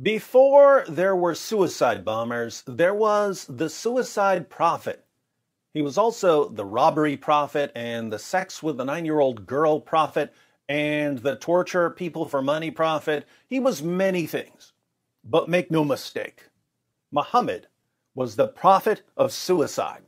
Before there were suicide bombers, there was the suicide prophet. He was also the robbery prophet and the sex with a 9-year-old girl prophet and the torture people for money prophet. He was many things. But make no mistake, Muhammad was the prophet of suicide.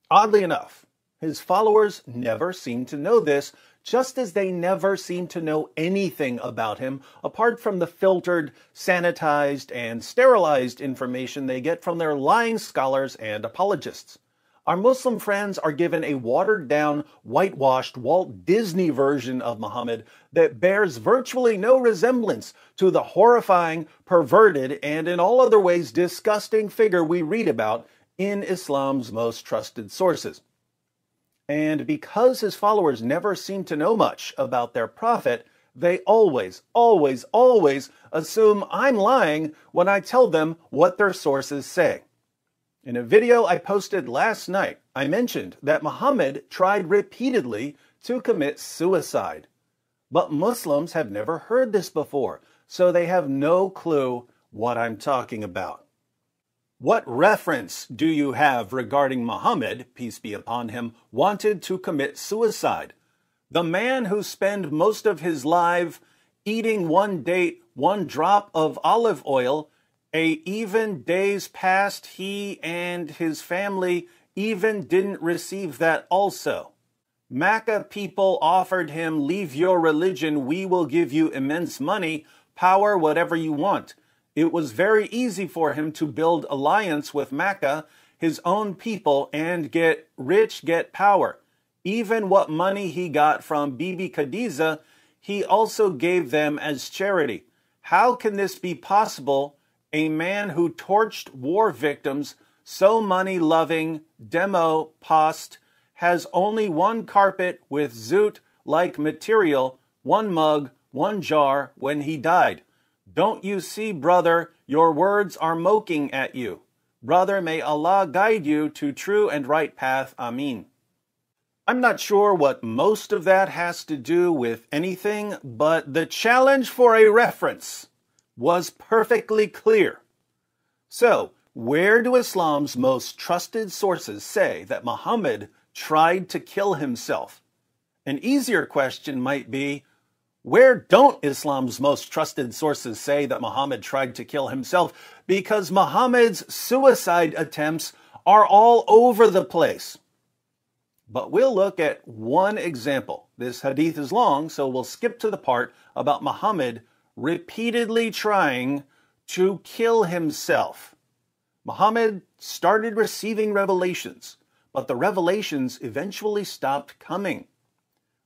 Oddly enough, his followers never seemed to know this, just as they never seemed to know anything about him apart from the filtered, sanitized, and sterilized information they get from their lying scholars and apologists. Our Muslim friends are given a watered-down, whitewashed Walt Disney version of Muhammad that bears virtually no resemblance to the horrifying, perverted, and in all other ways disgusting figure we read about in Islam's most trusted sources. And because his followers never seem to know much about their prophet, they always assume I'm lying when I tell them what their sources say. In a video I posted last night, I mentioned that Muhammad tried repeatedly to commit suicide. But Muslims have never heard this before, so they have no clue what I'm talking about. What reference do you have regarding Muhammad, peace be upon him, wanted to commit suicide? The man who spent most of his life eating one date, one drop of olive oil, even days past he and his family even didn't receive that also. Mecca people offered him, leave your religion, we will give you immense money, power, whatever you want. It was very easy for him to build alliance with Mecca, his own people, and get rich, get power. Even what money he got from Bibi Khadija, he also gave them as charity. How can this be possible? A man who torched war victims, so money-loving, demo post, has only one carpet with zoot-like material, one mug, one jar when he died. Don't you see, brother, your words are mocking at you. Brother, may Allah guide you to true and right path. Ameen. I'm not sure what most of that has to do with anything, but the challenge for a reference was perfectly clear. So, where do Islam's most trusted sources say that Muhammad tried to kill himself? An easier question might be, where don't Islam's most trusted sources say that Muhammad tried to kill himself? Because Muhammad's suicide attempts are all over the place. But we'll look at one example. This hadith is long, so we'll skip to the part about Muhammad repeatedly trying to kill himself. Muhammad started receiving revelations, but the revelations eventually stopped coming.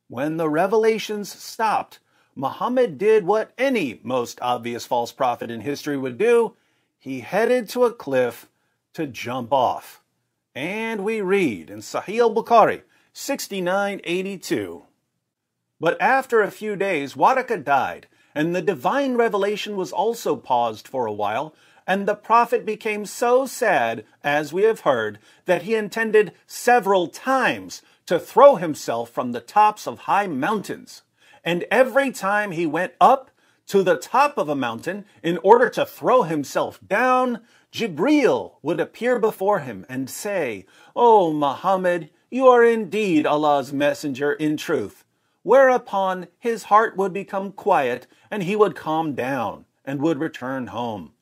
When the revelations stopped, Muhammad did what any most obvious false prophet in history would do. He headed to a cliff to jump off. And we read in Sahih al-Bukhari 6982. But after a few days, Waraka died, and the divine revelation was also paused for a while, and the prophet became so sad, as we have heard, that he intended several times to throw himself from the tops of high mountains. And every time he went up to the top of a mountain in order to throw himself down, Jibreel would appear before him and say, "O Muhammad, you are indeed Allah's messenger in truth." Whereupon his heart would become quiet and he would calm down and would return home.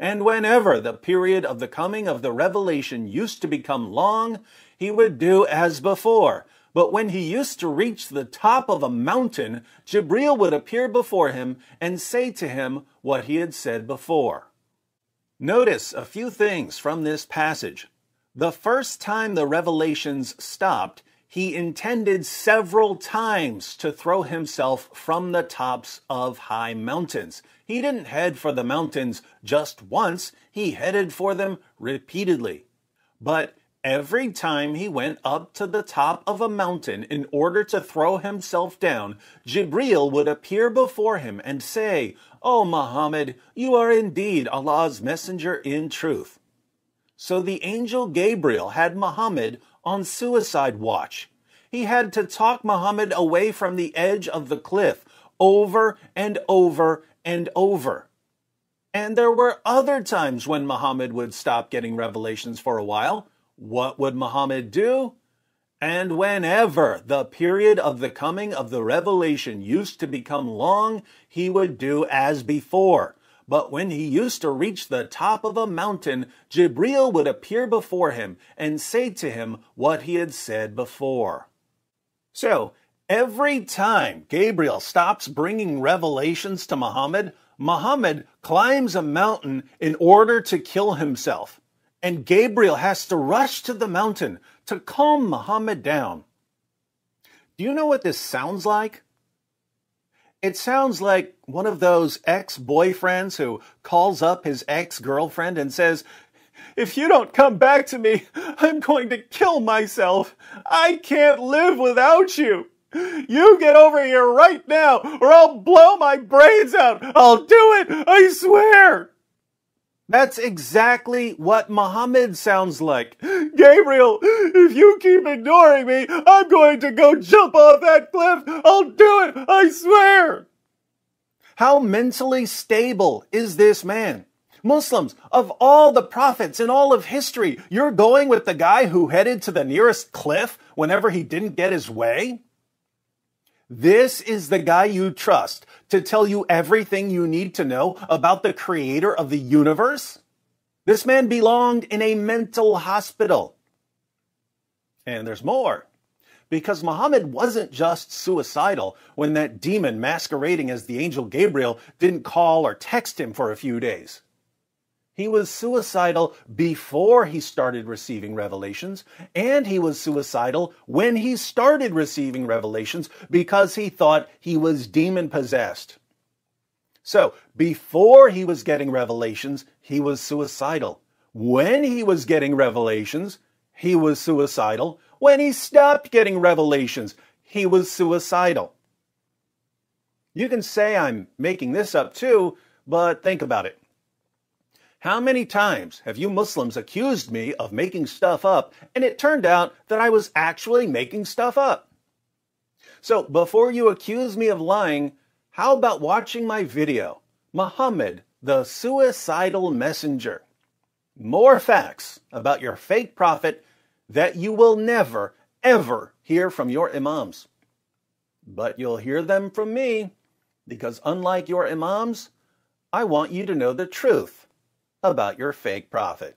And whenever the period of the coming of the revelation used to become long, he would do as before. But when he used to reach the top of a mountain, Jibreel would appear before him and say to him what he had said before. Notice a few things from this passage. The first time the revelations stopped, he intended several times to throw himself from the tops of high mountains. He didn't head for the mountains just once, he headed for them repeatedly. But every time he went up to the top of a mountain in order to throw himself down, Jibreel would appear before him and say, "O Muhammad, you are indeed Allah's messenger in truth." So the angel Gabriel had Muhammad on suicide watch. He had to talk Muhammad away from the edge of the cliff over and over and over. And there were other times when Muhammad would stop getting revelations for a while. What would Muhammad do? And whenever the period of the coming of the revelation used to become long, he would do as before. But when he used to reach the top of a mountain, Jibreel would appear before him and say to him what he had said before. So, every time Gabriel stops bringing revelations to Muhammad, Muhammad climbs a mountain in order to kill himself. And Gabriel has to rush to the mountain to calm Muhammad down. Do you know what this sounds like? It sounds like one of those ex-boyfriends who calls up his ex-girlfriend and says, "If you don't come back to me, I'm going to kill myself. I can't live without you. You get over here right now or I'll blow my brains out. I'll do it, I swear." That's exactly what Muhammad sounds like. "Gabriel, if you keep ignoring me, I'm going to go jump off that cliff. I'll do it, I swear." How mentally stable is this man? Muslims, of all the prophets in all of history, you're going with the guy who headed to the nearest cliff whenever he didn't get his way? This is the guy you trust to tell you everything you need to know about the creator of the universe? This man belonged in a mental hospital. And there's more. Because Muhammad wasn't just suicidal when that demon masquerading as the angel Gabriel didn't call or text him for a few days. He was suicidal before he started receiving revelations, and he was suicidal when he started receiving revelations because he thought he was demon-possessed. So, before he was getting revelations, he was suicidal. When he was getting revelations, he was suicidal. When he stopped getting revelations, he was suicidal. You can say I'm making this up too, but think about it. How many times have you Muslims accused me of making stuff up, and it turned out that I was actually making stuff up? So before you accuse me of lying, how about watching my video, Muhammad, the Suicidal Messenger? More facts about your fake prophet that you will never, ever hear from your imams. But you'll hear them from me, because unlike your imams, I want you to know the truth about your fake prophet.